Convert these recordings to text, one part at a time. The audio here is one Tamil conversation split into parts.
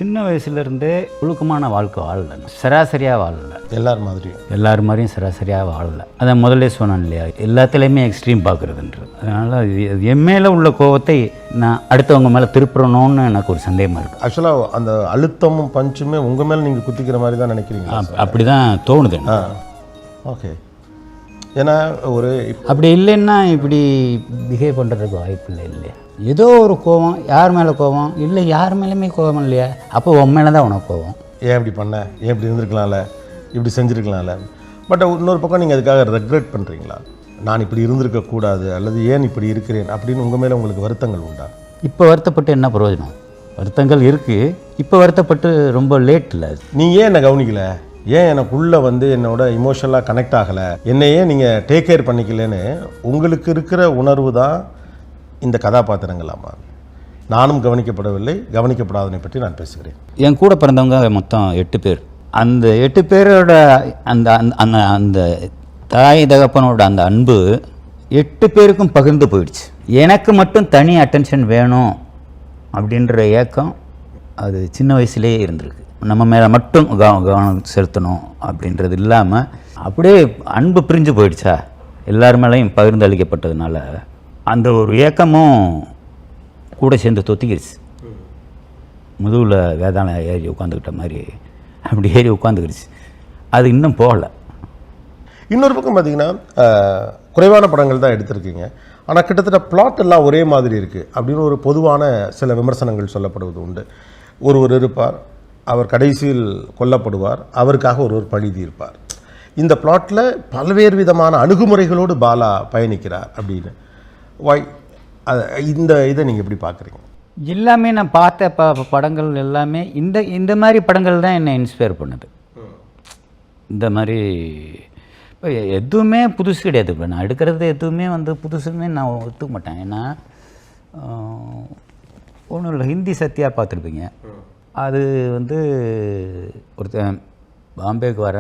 சின்ன வயசுலேருந்தே ஒழுக்கமான வாழ்க்கை வாழலை, சராசரியாக வாழலை. எல்லார் மாதிரியும் சராசரியாக வாழலை. அதை முதல்ல சொன்னேன் இல்லையா, எல்லாத்துலேயுமே எக்ஸ்ட்ரீம் பார்க்குறதுன்றது. அதனால் என் மேலே உள்ள கோபத்தை நான் அடுத்தவங்க மேலே திருப்புறணும்னு எனக்கு ஒரு சந்தேகமாக இருக்குது. ஆக்சுவலாக அந்த அழுத்தமும் பஞ்சுமே உங்கள் மேலே நீங்கள் குத்திக்கிற மாதிரி தான் நினைக்கிறீங்க? அப்படி தான் தோணுது. ஓகே. ஏன்னா அப்படி இல்லைன்னா இப்படி பிஹேவ் பண்ணுறதுக்கு வாய்ப்பு இல்லை இல்லையா. ஏதோ ஒரு கோவம், யார் மேலே கோவம் இல்லை, யார் மேலேயுமே கோவம் இல்லையா, அப்போ உன் மேலே தான் உனக்கு கோவம். ஏன் இப்படி பண்ண, ஏன் இப்படி இருந்திருக்கலாம்ல, இப்படி செஞ்சுருக்கலாம்ல. பட் இன்னொரு பக்கம் நீங்கள் அதுக்காக ரெக்ரெட் பண்ணுறீங்களா? நான் இப்படி இருந்திருக்கக்கூடாது அல்லது ஏன் இப்படி இருக்கிறேன் அப்படின்னு உங்கள் மேலே உங்களுக்கு வருத்தங்கள் உண்டா? இப்போ வருத்தப்பட்டு என்ன பிரயோஜனம்? வருத்தங்கள் இருக்குது, இப்போ வருத்தப்பட்டு ரொம்ப லேட் இல்லை. நீங்கள் ஏன் என்னை கவனிக்கலை, ஏன் எனக்குள்ளே என்னோட இமோஷனலாக கனெக்ட் ஆகலை, என்னையே நீங்கள் டேக் கேர் பண்ணிக்கலன்னு உங்களுக்கு இருக்கிற உணர்வு தான் இந்த கதாபாத்திரங்களாமா. நானும் கவனிக்கப்படவில்லை, கவனிக்கப்படாதனை பற்றி நான் பேசுகிறேன். என் கூட பிறந்தவங்க மொத்தம் 8 பேர். அந்த 8 பேரோட அந்த அந்த அந்த தாய் தகப்பனோட அந்த அன்பு 8 பேருக்கும் பகிர்ந்து போயிடுச்சு. எனக்கு மட்டும் தனி அட்டென்ஷன் வேணும் அப்படின்ற ஏக்கம் அது சின்ன வயசுலேயே இருந்திருக்கு. நம்ம மேலே மட்டும் கவனம் செலுத்தணும் அப்படின்றது இல்லாமல் அப்படியே அன்பு பிரிஞ்சு போயிடுச்சா, எல்லார் மேலேயும் பகிர்ந்து அளிக்கப்பட்டதுனால அந்த ஒரு ஏக்கமும் கூட சேர்ந்து தொத்திக்கிடுச்சு. முதுகில் வேதாளம் ஏறி உட்காந்துக்கிட்ட மாதிரி அப்படி ஏறி உட்காந்துக்கிடுச்சு. அது இன்னும் போகலை. இன்னொரு பக்கம் பார்த்தீங்கன்னா குறைவான படங்கள் தான் எடுத்திருக்கீங்க, ஆனால் கிட்டத்தட்ட பிளாட் எல்லாம் ஒரே மாதிரி இருக்குது அப்படின்னு ஒரு பொதுவான சில விமர்சனங்கள் சொல்லப்படுவது உண்டு. ஒருவர் இருப்பார், அவர் கடைசியில் கொல்லப்படுவார், அவருக்காக ஒருவர் பழி தீர்ப்பார். இந்த பிளாட்டில் பல்வேறு விதமான அணுகுமுறைகளோடு பாலா பயணிக்கிறார் அப்படின்னு. இந்த இதை நீங்கள் எப்படி பார்க்குறீங்க? எல்லாமே நான் பார்த்த படங்கள் எல்லாமே இந்த மாதிரி படங்கள் தான் என்னை இன்ஸ்பயர் பண்ணுது. இந்த மாதிரி இப்போ எதுவுமே புதுசு கிடையாது. இப்போ நான் எடுக்கிறது எதுவுமே புதுசுன்னு நான் ஒத்துக்க மாட்டேன். ஏன்னா ஒன்றும் இல்லை, ஹிந்தி சத்யா பார்த்துருப்பீங்க. அது ஒருத்தன் பாம்பேக்கு வர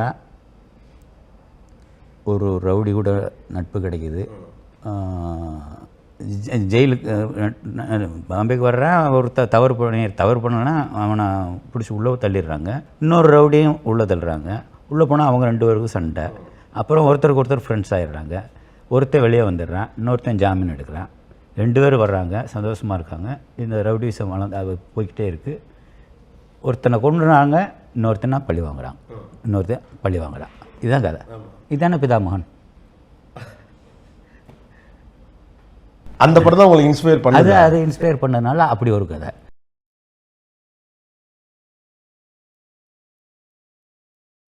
ஒரு ரவுடி கூட நட்பு கிடைக்கிது. ஜெயிலுக்கு பாம்பேக்கு வர்றேன், ஒருத்தர் தவறு பண்ணனா அவனை பிடிச்சி உள்ளே தள்ளிடுறாங்க. இன்னொரு ரவுடியும் உள்ளே தள்ளுறாங்க. உள்ளே போனால் அவங்க 2 பேருக்கும் சண்டை. அப்புறம் ஒருத்தருக்கு ஒருத்தர் ஃப்ரெண்ட்ஸ் ஆகிடுறாங்க. ஒருத்தர் வெளியே வந்துடுறான், இன்னொருத்தன் ஜாமீன் எடுக்கிறான். 2 பேர் வர்றாங்க, சந்தோஷமாக இருக்காங்க. இந்த ரவுடிசம் அது போய்கிட்டே இருக்குது. ஒருத்தனை கொண்டுறாங்க, இன்னொருத்தனா பழி வாங்குறான், இன்னொருத்தன் பழி வாங்குறான். இதுதான் கதை. இதுதானே பிதாமகன். அந்த படம் தான் உங்களுக்கு இன்ஸ்பயர் பண்ணது. அது இன்ஸ்பயர் பண்ணதுனால அப்படி ஒரு கதை.